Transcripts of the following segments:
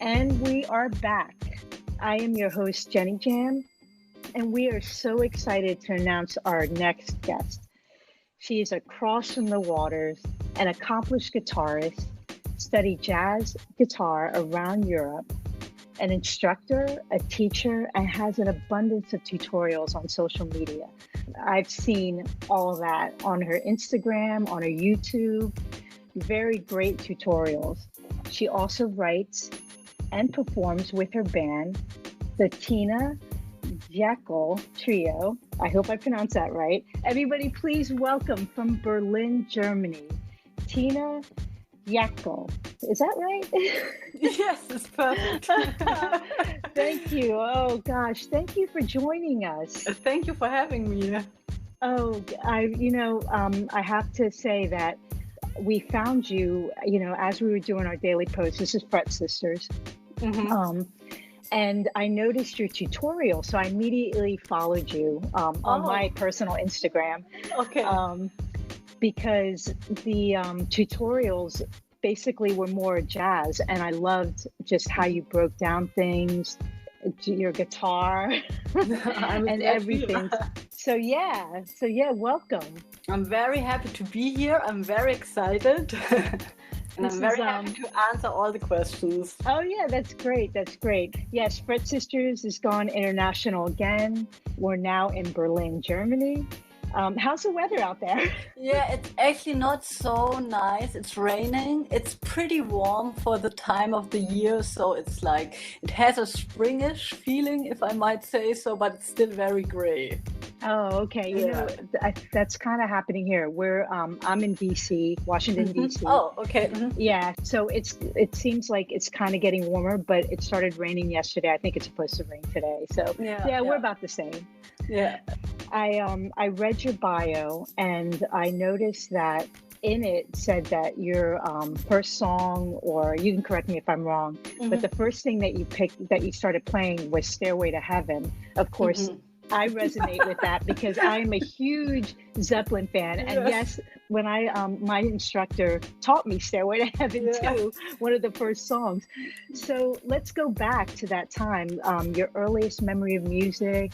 And we are back. I am your host, Jenny Jam, and we are so excited to announce our next guest. She is across from the waters, an accomplished guitarist, studied jazz guitar around Europe, an instructor, a teacher, and has an abundance of tutorials on social media. I've seen all that on her Instagram, on her YouTube, very great tutorials. She also writes and performs with her band, the Jackel Trio. I hope I pronounced that right. Everybody, please welcome from Berlin, Germany, Tina Jackel. Is that right? Yes, it's perfect. Thank you. Oh gosh, thank you for joining us. Thank you for having me. Oh, I have to say that we found you, as we were doing our daily posts. This is Fret Sisters. Mm-hmm. And I noticed your tutorial, so I immediately followed you on my personal Instagram. Okay. Because the tutorials basically were more jazz, and I loved just how you broke down things, your guitar, and everything. So yeah, welcome. I'm very happy to be here. I'm very excited. And I'm very happy to answer all the questions. Oh yeah, that's great. That's great. Yes, Fret Sisters has gone international again. We're now in Berlin, Germany. How's the weather out there? Yeah, it's actually not so nice. It's raining. It's pretty warm for the time of the year. So it's like, it has a springish feeling, if I might say so, but it's still very gray. Oh, okay. Yeah. That's kind of happening here. I'm in DC, Washington, DC. Oh, okay. Mm-hmm. Yeah. So it seems like it's kind of getting warmer, but it started raining yesterday. I think it's supposed to rain today. So yeah, we're about the same. Yeah. I read your bio and I noticed that in it said that your first song, or you can correct me if I'm wrong, but the first thing that you picked, that you started playing, was Stairway to Heaven. Of course, I resonate with that because I'm a huge Zeppelin fan. And yes, when my instructor taught me Stairway to Heaven too, one of the first songs. So let's go back to that time, your earliest memory of music,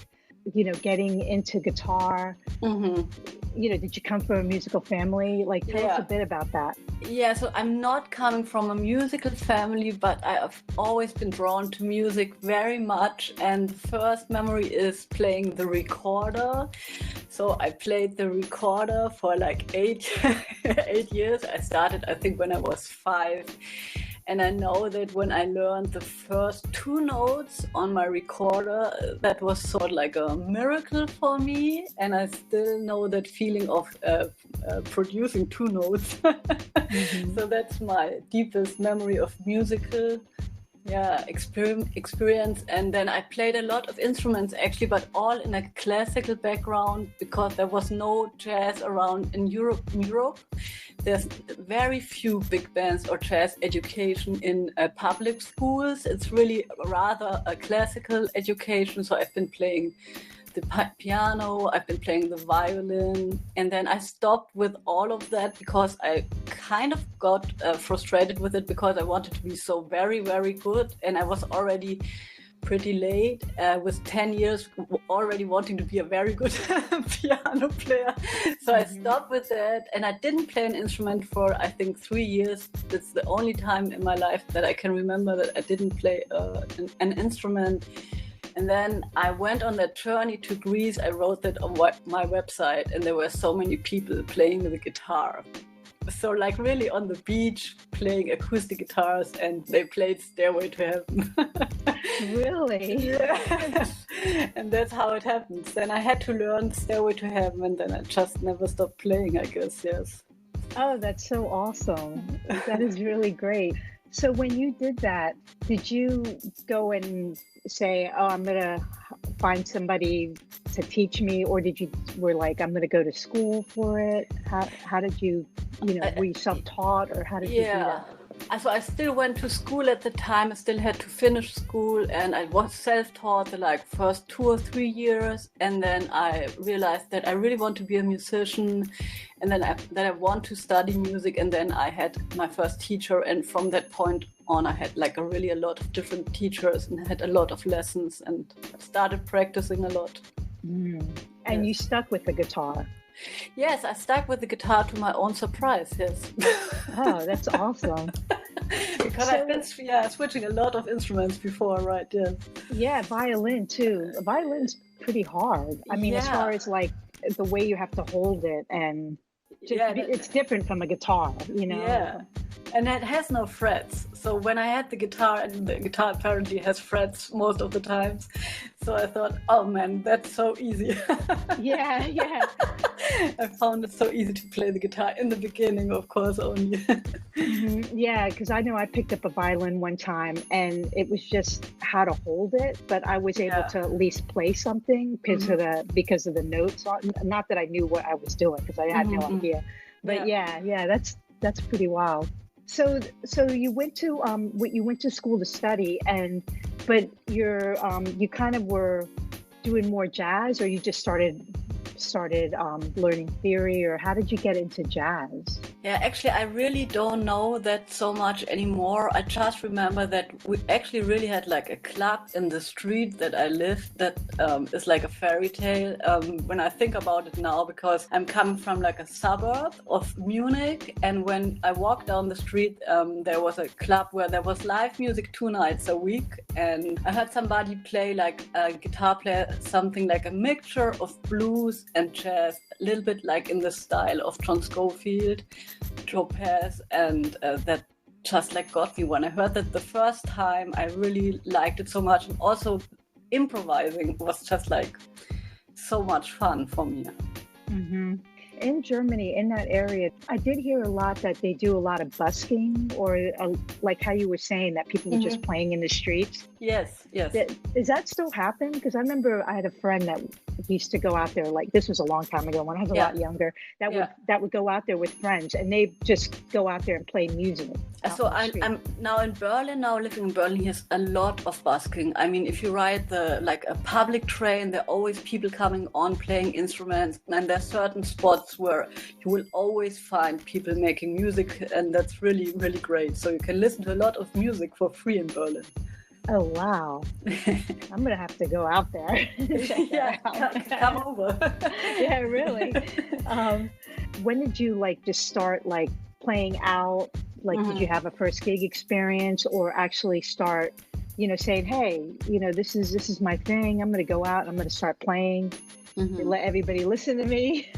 getting into guitar. Did you come from a musical family? Like, tell us a bit about that. Yeah, so I'm not coming from a musical family, but I have always been drawn to music very much. And the first memory is playing the recorder. So I played the recorder for like 8 years. I started, I think, when I was 5. And I know that when I learned the first 2 notes on my recorder, that was sort of like a miracle for me. And I still know that feeling of producing 2 notes. So that's my deepest memory of musical experience. And then I played a lot of instruments actually, but all in a classical background, because there was no jazz around in Europe. There's very few big bands or jazz education in public schools. It's really rather a classical education. So I've been playing the piano, I've been playing the violin, and then I stopped with all of that because I kind of got frustrated with it, because I wanted to be so very, very good, and I was already pretty late, with 10 years already wanting to be a very good piano player. So I stopped with that, and I didn't play an instrument for, I think, 3 years. That's the only time in my life that I can remember that I didn't play an instrument. And then I went on that journey to Greece. I wrote that on my website, and there were so many people playing the guitar. So like really on the beach playing acoustic guitars, and they played Stairway to Heaven. Really? Yes. And that's how it happens. Then I had to learn Stairway to Heaven, and then I just never stopped playing, I guess. Yes. Oh, that's so awesome. That is really great. So when you did that, did you go and say, oh, I'm going to find somebody to teach me? Or were like, I'm going to go to school for it? How did you, were you self-taught, or how did you do that? So I still went to school at the time. I still had to finish school, and I was self-taught the like first 2 or 3 years, and then I realized that I really want to be a musician, and then I want to study music, and then I had my first teacher, and from that point on I had like a lot of different teachers and had a lot of lessons and started practicing a lot. And you stuck with the guitar? Yes, I stuck with the guitar to my own surprise, yes. Oh, that's awesome. Because I've been switching a lot of instruments before, right? Yes. Yeah, violin too. Violin's pretty hard. I mean, as far as like the way you have to hold it, and it's different from a guitar, you know? Yeah. And it has no frets. So when I had the guitar, and the guitar apparently has frets most of the times, so I thought, oh man, that's so easy. Yeah. I found it so easy to play the guitar in the beginning, of course, only. Yeah, because I know I picked up a violin one time, and it was just how to hold it, but I was able to at least play something because of the notes. Not that I knew what I was doing, because I had no idea. But that's pretty wild. So you went to school to study, but you kind of were doing more jazz, or you just started learning theory, or how did you get into jazz? Yeah, actually, I really don't know that so much anymore. I just remember that we actually really had like a club in the street that I lived that is like a fairy tale when I think about it now, because I'm coming from like a suburb of Munich, and when I walked down the street, there was a club where there was live music 2 nights a week, and I heard somebody play, like a guitar player, something like a mixture of blues and jazz, a little bit like in the style of John Scofield, Joe Pass, and that just like got me. When I heard that the first time, I really liked it so much, and also improvising was just like so much fun for me. In Germany, in that area, I did hear a lot that they do a lot of busking, or like how you were saying, that people were just playing in the streets. Yes. Does that still happen? Because I remember I had a friend that used to go out there, like this was a long time ago when I was a lot younger, that would go out there with friends, and they just go out there and play music. So I'm now in Berlin, living in Berlin. Here's a lot of busking. I mean, if you ride a public train, there are always people coming on playing instruments, and there's certain spots where you will always find people making music, and that's really, really great. So you can listen to a lot of music for free in Berlin. Oh, wow. I'm going to have to go out there. Come over. Yeah, really. When did you just start playing out? Did you have a first gig experience, or actually start, saying, hey, this is my thing. I'm going to go out and I'm going to start playing. Let everybody listen to me.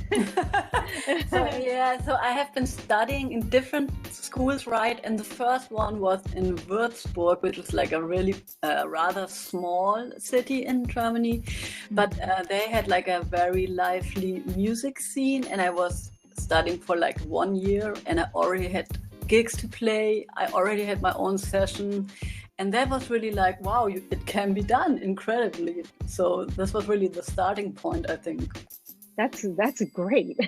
So I have been studying in different schools, right? And the first one was in Würzburg, which was like a really rather small city in Germany. But they had like a very lively music scene, and I was studying for like 1 year, and I already had gigs to play. I already had my own session. And that was really like, wow, it can be done incredibly. So this was really the starting point, I think. That's great.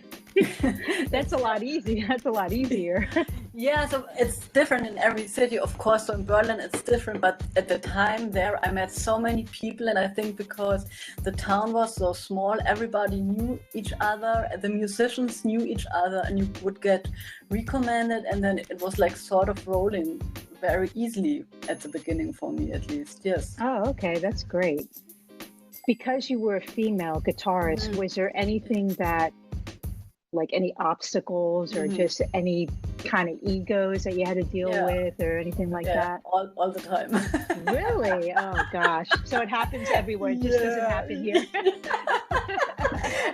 That's a lot easier. That's a lot easier. Yeah, so it's different in every city, of course. So in Berlin, it's different. But at the time there, I met so many people. And I think because the town was so small, everybody knew each other. The musicians knew each other, and you would get recommended. And then it was like sort of rolling very easily at the beginning for me, at least. Yes. Oh, okay. That's great. Because you were a female guitarist, was there anything that, like any obstacles or just any kind of egos that you had to deal with, or anything like that? All the time. Really? Oh gosh. So it happens everywhere. It just doesn't happen here.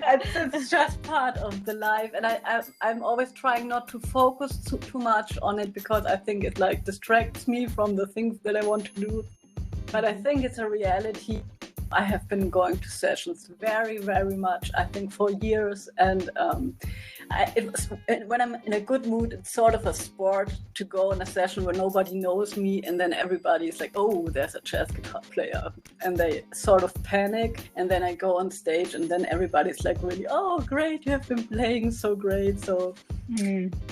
It's just part of the life, and I'm always trying not to focus too much on it, because I think it like distracts me from the things that I want to do. But I think it's a reality. I have been going to sessions very, very much, I think, for years, and when I'm in a good mood, it's sort of a sport to go in a session where nobody knows me, and then everybody's like, oh, there's a jazz guitar player, and they sort of panic, and then I go on stage, and then everybody's like, really, oh, great, you have been playing so great. So,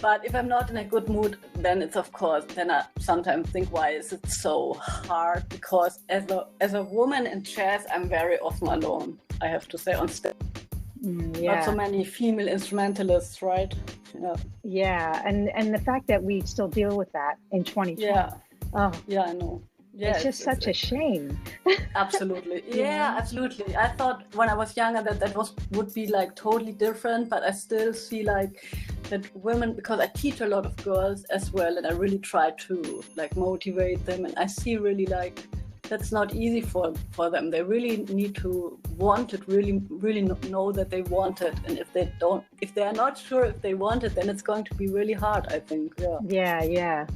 but if I'm not in a good mood, then it's, of course, then I sometimes think, why is it so hard? Because as a woman in jazz, I'm very often alone, I have to say, on stage. Not so many female instrumentalists, right? And the fact that we still deal with that in 2020. I know. It's just such a shame. Absolutely. Absolutely. I thought when I was younger that would be like totally different, but I still see like that women, because I teach a lot of girls as well, and I really try to like motivate them, and I see really like that's not easy for them. They really need to want it, really know that they want it. And if they are not sure if they want it, then it's going to be really hard, I think. Yeah.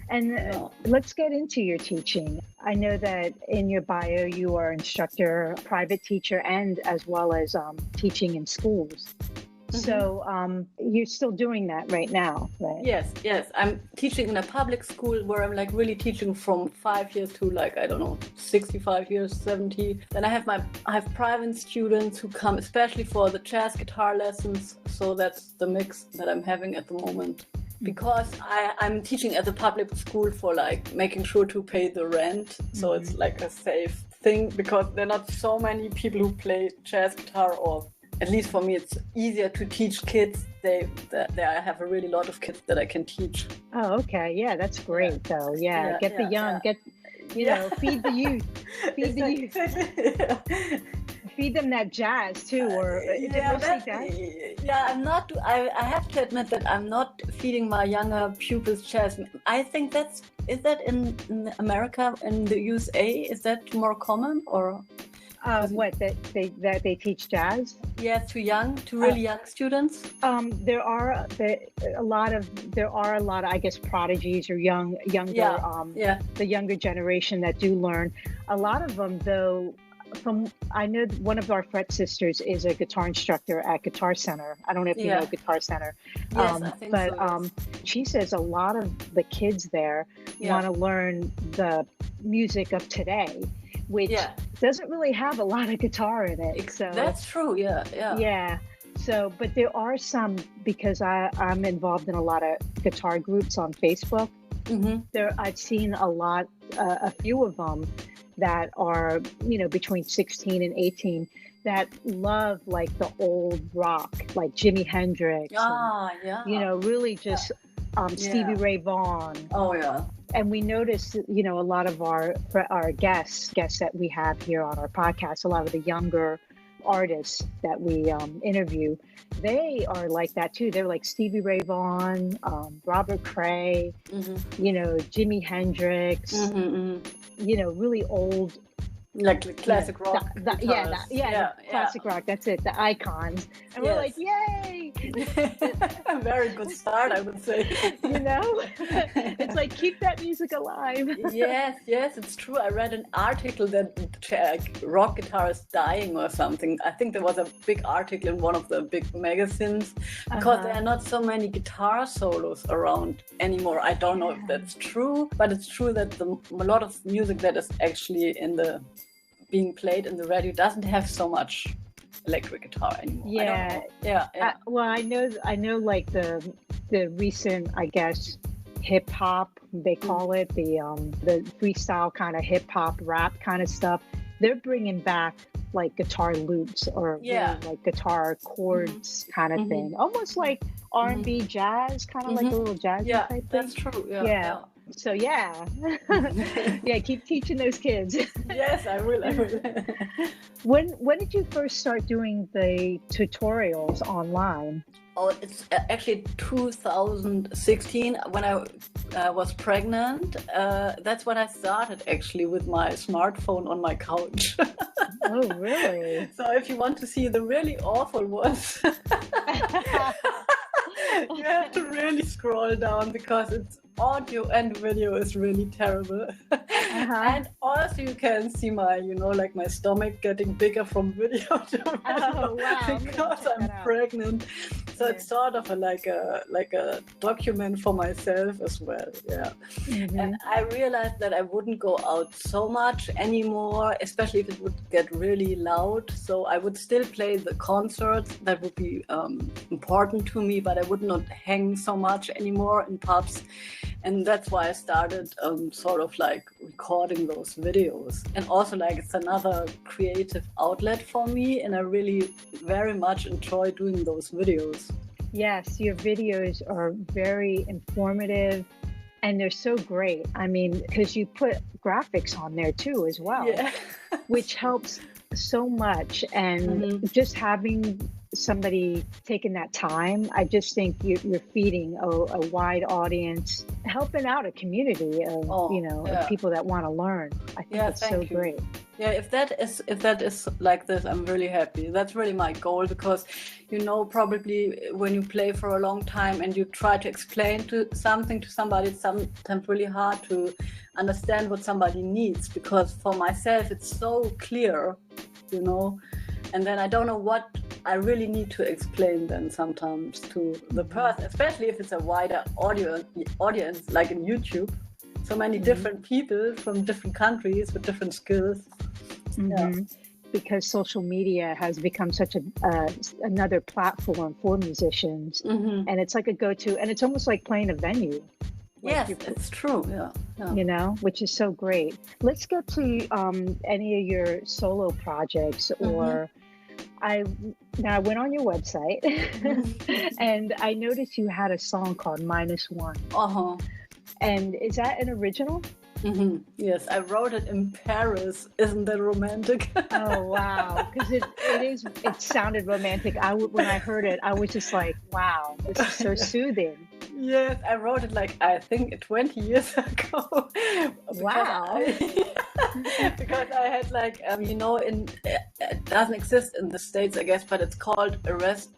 And let's get into your teaching. I know that in your bio, you are instructor, private teacher, and as well as teaching in schools. So you're still doing that right now, right? Yes. I'm teaching in a public school where I'm like really teaching from 5 years to like, I don't know, 65 years, 70. Then I have private students who come especially for the jazz guitar lessons. So that's the mix that I'm having at the moment. Because I'm teaching at the public school for like making sure to pay the rent. So it's like a safe thing, because there are not so many people who play jazz guitar, or at least for me, it's easier to teach kids. I have a really lot of kids that I can teach. Oh, okay. Yeah, that's great though. Get the young, feed the youth. Feed the youth. Feed them that jazz too, or I'm not. I have to admit that I'm not feeding my younger pupils jazz. I think is that in America, in the USA, is that more common, or? What that they teach jazz? Yeah, to really young students. There are a lot of I guess prodigies or younger the younger generation that do learn. A lot of them though. I know one of our fret sisters is a guitar instructor at Guitar Center. I don't know if you know Guitar Center. Yes, I think so. She says a lot of the kids there want to learn the music of today, which doesn't really have a lot of guitar in it. So that's true. Yeah. So, but there are some, because I'm involved in a lot of guitar groups on Facebook. I've seen a few of them that are, between 16 and 18 that love like the old rock, like Jimi Hendrix. Really just Stevie Ray Vaughan. Oh, yeah. And we noticed, a lot of our guests that we have here on our podcast, a lot of the younger artists that we interview, they are like that too. They're like Stevie Ray Vaughan, Robert Cray, Jimi Hendrix, really old, like classic rock. Classic rock. That's it. The icons, and we're like, yay! A very good start, I would say. It's like, keep that music alive. Yes, it's true. I read an article that rock guitar is dying or something. I think there was a big article in one of the big magazines, because there are not so many guitar solos around anymore. I don't know if that's true, but it's true that a lot of music that is actually being played in the radio doesn't have so much electric guitar anymore. I know like the recent, I guess, hip hop, they call it, the freestyle kind of hip hop rap kind of stuff. They're bringing back like guitar loops or really like guitar chords kind of thing, almost like R&B jazz, kind of like a little jazz type thing. That's true. So keep teaching those kids. Yes, I will. When did you first start doing the tutorials online? Oh, it's actually 2016 when I was pregnant. That's when I started actually with my smartphone on my couch. Oh, really? So if you want to see the really awful ones, you have to really scroll down, because it's audio and video is really terrible. And also you can see my, like my stomach getting bigger from video to video. Oh, wow. Because I'm pregnant. So it's sort of like a document for myself as well. Yeah. And I realized that I wouldn't go out so much anymore, especially if it would get really loud. So I would still play the concerts. That would be important to me, but I would not hang so much anymore in pubs. And that's why I started sort of like recording those videos. And also like it's another creative outlet for me. And I really very much enjoy doing those videos. Yes, your videos are very informative and they're so great. I mean, because you put graphics on there too as well, which helps so much. And just having somebody taking that time, I just think you're feeding a wide audience, helping out a community of of people that want to learn. I think it's so great. Yeah, if that is like this, I'm really happy. That's really my goal, because probably when you play for a long time and you try to explain something to somebody, it's sometimes really hard to understand what somebody needs, because for myself it's so clear, and then I don't know what I really need to explain then sometimes to the person, especially if it's a wider audience like in YouTube. So many different people from different countries with different skills. Because social media has become such another platform for musicians, and it's like a go-to, and it's almost like playing a venue. Yes, it's true. Yeah. Which is so great. Let's go to any of your solo projects, or I went on your website and I noticed you had a song called -1. And is that an original? Yes, I wrote it in Paris. Isn't that romantic? Oh, wow. Because it sounded romantic. When I heard it, I was just like, wow, this is so soothing. Yes, I wrote it I think 20 years ago. Wow. Because I had it doesn't exist in the States, I guess, but it's called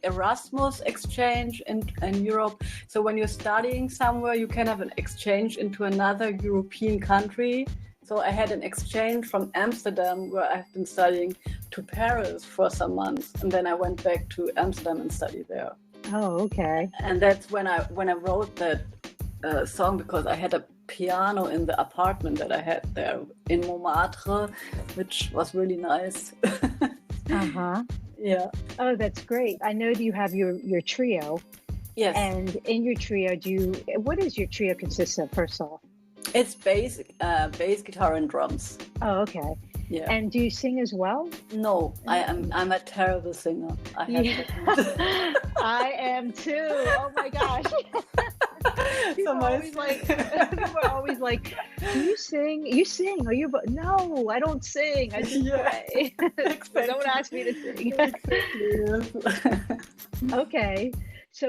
Erasmus exchange in Europe. So when you're studying somewhere, you can have an exchange into another European country. So I had an exchange from Amsterdam, where I've been studying, to Paris for some months. And then I went back to Amsterdam and studied there. Oh, okay. And that's when I wrote that song, because I had a piano in the apartment that I had there in Montmartre, which was really nice. Yeah. Oh, that's great. I know you have your trio. Yes. And in your trio, what does your trio consist of, first off? It's bass, guitar, and drums. Oh, okay. Yeah. And do you sing as well? No, I'm a terrible singer. I have to admit. I am too. Oh my gosh. People are always like, do you sing? You sing? Are you? No, I don't sing. I just play. Exactly. Don't ask me to sing. Okay. So,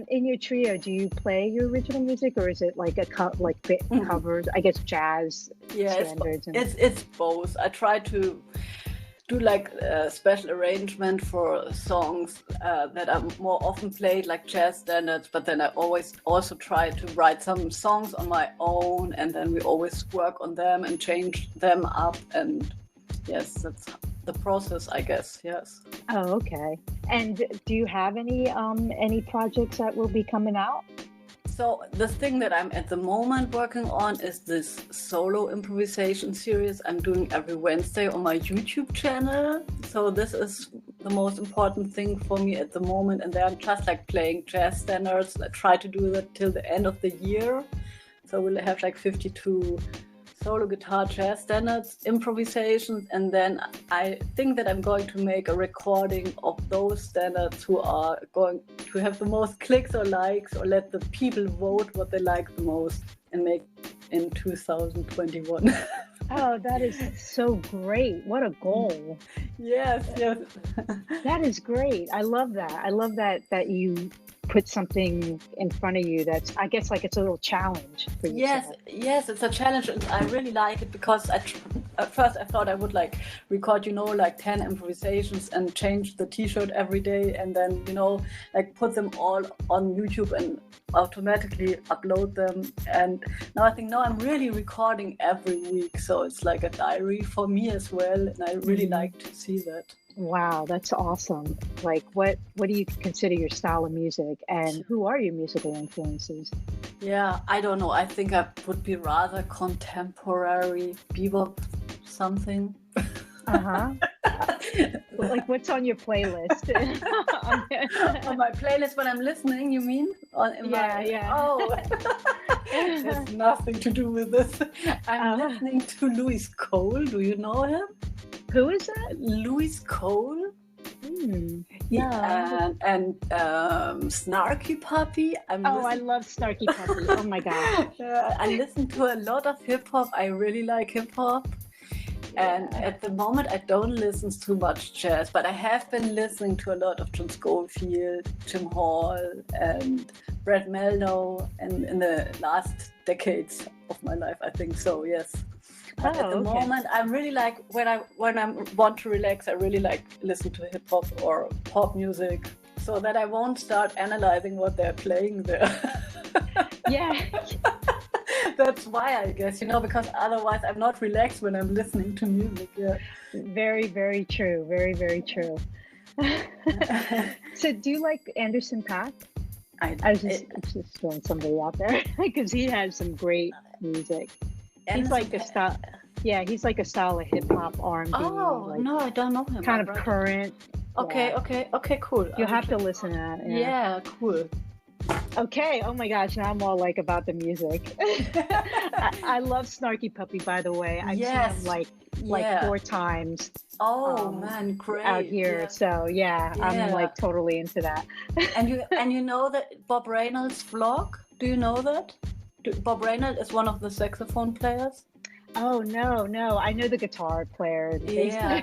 in your trio, do you play your original music, or is it like covers? I guess jazz standards. It's both. I try to do like a special arrangement for songs that are more often played, like jazz standards. But then I always also try to write some songs on my own, and then we always work on them and change them up. And yes, that's the process, I guess. Yes. Oh, okay. And do you have any projects that will be coming out? So the thing that I'm at the moment working on is this solo improvisation series I'm doing every Wednesday on my YouTube channel. So this is the most important thing for me at the moment. And then I'm just like playing jazz standards. I try to do that till the end of the year. So we'll have like 52 solo guitar jazz standards improvisations, and then I think that I'm going to make a recording of those standards who are going to have the most clicks or likes, or let the people vote what they like the most, and make in 2021. Oh, that is so great. What a goal. Yes. That is great. I love that. I love that you put something in front of you that's, I guess, like it's a little challenge for you. Yes, it's a challenge, and I really like it, because at first I thought I would like record, like 10 improvisations and change the t-shirt every day, and then, like put them all on YouTube and automatically upload them. And now I think, no, I'm really recording every week. So it's like a diary for me as well. And I really like to see that. Wow, that's awesome. Like, what do you consider your style of music, and who are your musical influences? Yeah, I don't know. I think I would be rather contemporary, bebop something. Uh-huh. Like, what's on your playlist? On my playlist when I'm listening, you mean? Yeah. Oh, it has nothing to do with this. I'm listening to Louis Cole. Do you know him? Who is that? Louis Cole. Yeah. And Snarky Puppy. I love Snarky Puppy. Oh my god. I listen to a lot of hip hop. I really like hip hop. And at the moment, I don't listen to much jazz, but I have been listening to a lot of John Scofield, Jim Hall, and Brad Meldo, and in the last decades of my life, I think so. Yes. But at the moment, I'm really like when I want to relax, I really like listen to hip hop or pop music, so that I won't start analyzing what they're playing there. Yeah. That's why, I guess, because otherwise I'm not relaxed when I'm listening to music. Yeah. Very, very true. Very, very true. So do you like Anderson .Paak? I was just throwing somebody out there because he has some great music. He's like a style. Yeah, he's like a style of hip hop, R&B. Oh, no, I don't know him. Kind of current. Okay, cool. You'll have to listen to that. Yeah, cool. Okay. Oh my gosh. Now I'm all like about the music. I love Snarky Puppy, by the way. I've seen him like 4 times. Oh man, great. Out here. Yeah. So I'm like totally into that. and you know that Bob Reynolds' vlog? Do you know that? Bob Reynolds is one of the saxophone players. Oh no! I know the guitar player. Yeah,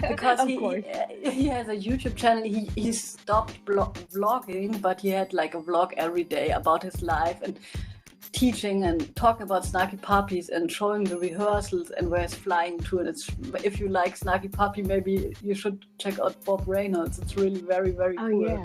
because he has a YouTube channel. He stopped vlogging, but he had like a vlog every day about his life and teaching and talking about Snarky Puppies and showing the rehearsals and where he's flying to. And if you like Snarky Puppy, maybe you should check out Bob Reynolds. It's really very, very cool. Yeah.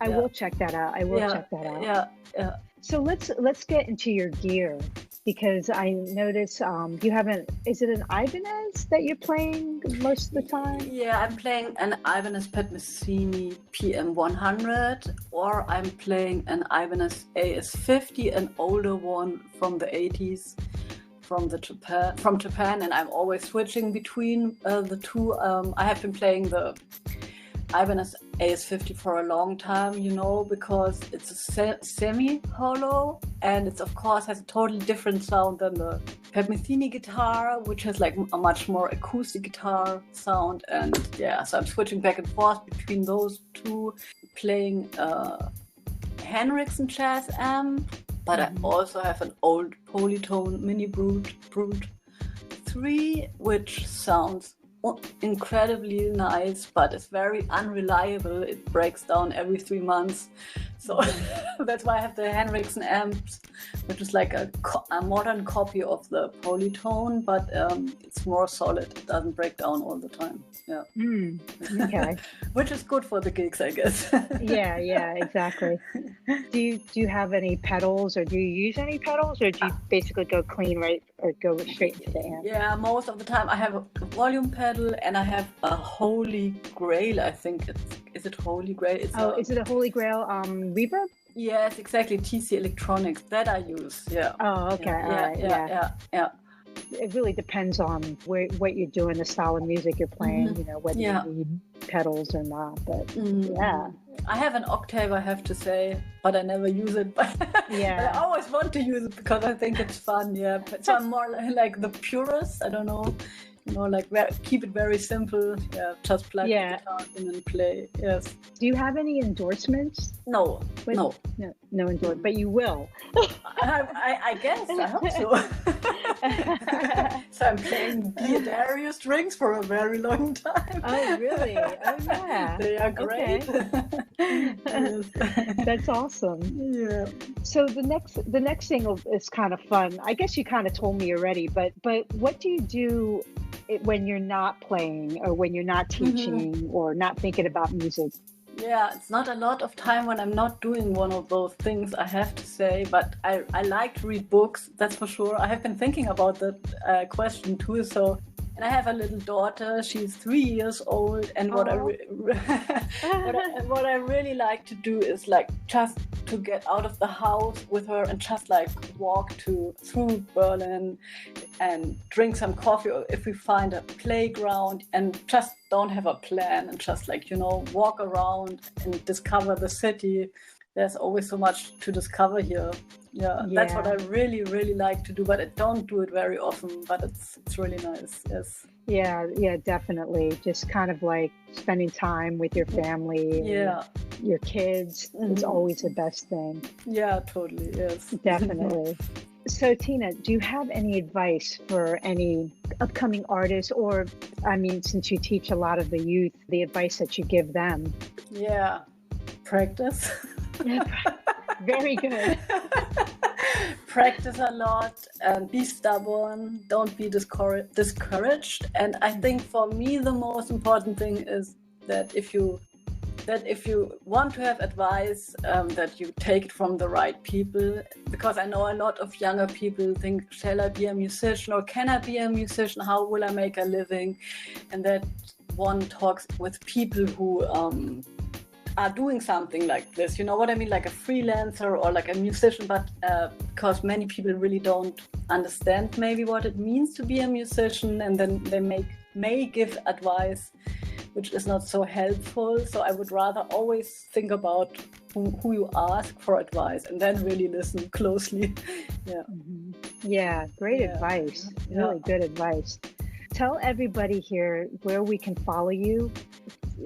I will check that out. Check that out. Yeah. So let's get into your gear, because I notice you haven't. Is it an Ibanez that you're playing most of the time? Yeah, I'm playing an Ibanez Pat Messini PM100, or I'm playing an Ibanez AS50, an older one from the 80s, from Japan, and I'm always switching between the two. I have been playing the Ibanez AS50 for a long time, because it's a semi-hollow, and it's of course has a totally different sound than the Pat Metheny guitar, which has like a much more acoustic guitar sound. And so I'm switching back and forth between those two, playing Henriksen jazz amp, but I also have an old Polytone Mini Brute 3, which sounds incredibly nice, but it's very unreliable. It breaks down every 3 months, so that's why I have the Henriksen amps, which is like a modern copy of the Polytone, but it's more solid. It doesn't break down all the time. Okay. Which is good for the gigs, I guess. yeah, exactly. Do you have any pedals, or do you use any pedals, or do you basically go clean right, or go straight into the amp? Yeah, most of the time I have a volume pedal, and I have a Holy Grail. I think is it Holy Grail? Is it a Holy Grail reverb? Yes, exactly. TC Electronics that I use. Yeah. Oh, okay. Yeah. It really depends on what you're doing, the style of music you're playing, whether you need pedals or not. But I have an octave, I have to say, but I never use it. But I always want to use it because I think it's fun. Yeah, so I'm more like the purist. I don't know like keep it very simple. Yeah, just plug the guitar in and play. Yes. Do you have any endorsements? No. No endorsement, but you will. I guess. I hope so. So I'm playing guitarist strings for a very long time. Oh, really? Oh, yeah. They are great. Okay. That's awesome. Yeah. So the next thing is kind of fun. I guess you kind of told me already, but what do you do when you're not playing or when you're not teaching or not thinking about music? Yeah, it's not a lot of time when I'm not doing one of those things, I have to say, but I like to read books, that's for sure. I have been thinking about that question too. So, and I have a little daughter, she's 3 years old, and what I really like to do is like just to get out of the house with her and just like walk through Berlin and drink some coffee, or if we find a playground, and just don't have a plan and just like, walk around and discover the city. There's always so much to discover here. Yeah, that's what I really, really like to do, but I don't do it very often, but it's really nice. Yes. Yeah, definitely. Just kind of like spending time with your family, and your kids. It's always the best thing. Yeah, totally. Yes. Definitely. So Tina, do you have any advice for any upcoming artists, or, since you teach a lot of the youth, the advice that you give them? Yeah, practice. Very good. Practice a lot and be stubborn. Don't be discouraged. And I think for me, the most important thing is that if you want to have advice, that you take it from the right people, because I know a lot of younger people think, shall I be a musician or can I be a musician? How will I make a living? And that one talks with people who are doing something like this, you know what I mean, like a freelancer or like a musician, but because many people really don't understand maybe what it means to be a musician, and then they may give advice which is not so helpful. So I would rather always think about who you ask for advice and then really listen closely. Yeah, great advice. Really good advice. Tell everybody here where we can follow you.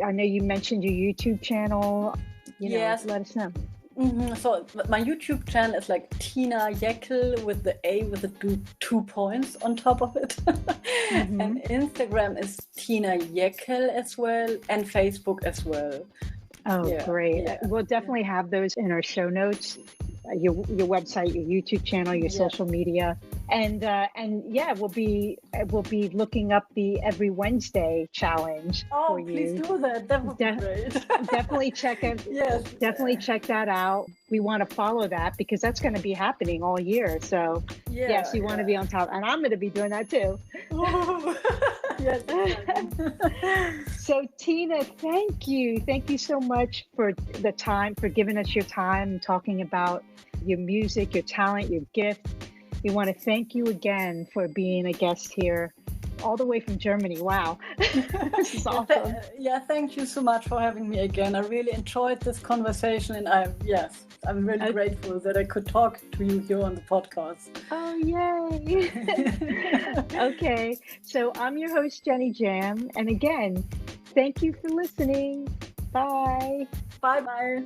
I know you mentioned your YouTube channel. Yes. Let us know. So my YouTube channel is like Tina Jackel with the A with the 2 points on top of it. And Instagram is Tina Jackel as well, and Facebook as well. Oh, great. Yeah. We'll definitely have those in our show notes. Your website, your YouTube channel, your social media, and we'll be looking up the every Wednesday challenge for you. Please do that. That would be great. Definitely check it. Yes, definitely check that out. We want to follow that because that's going to be happening all year. So yes, you want to be on top, and I'm going to be doing that too. Yes. So Tina, thank you so much for the time, for giving us your time, talking about your music, your talent, your gift. We want to thank you again for being a guest here, all the way from Germany. Wow. This is awesome. Thank you so much for having me again. I really enjoyed this conversation, and I'm really grateful that I could talk to you here on the podcast. Oh, yay. Okay, so I'm your host, Jenny Jam, and again, thank you for listening. Bye. Bye-bye.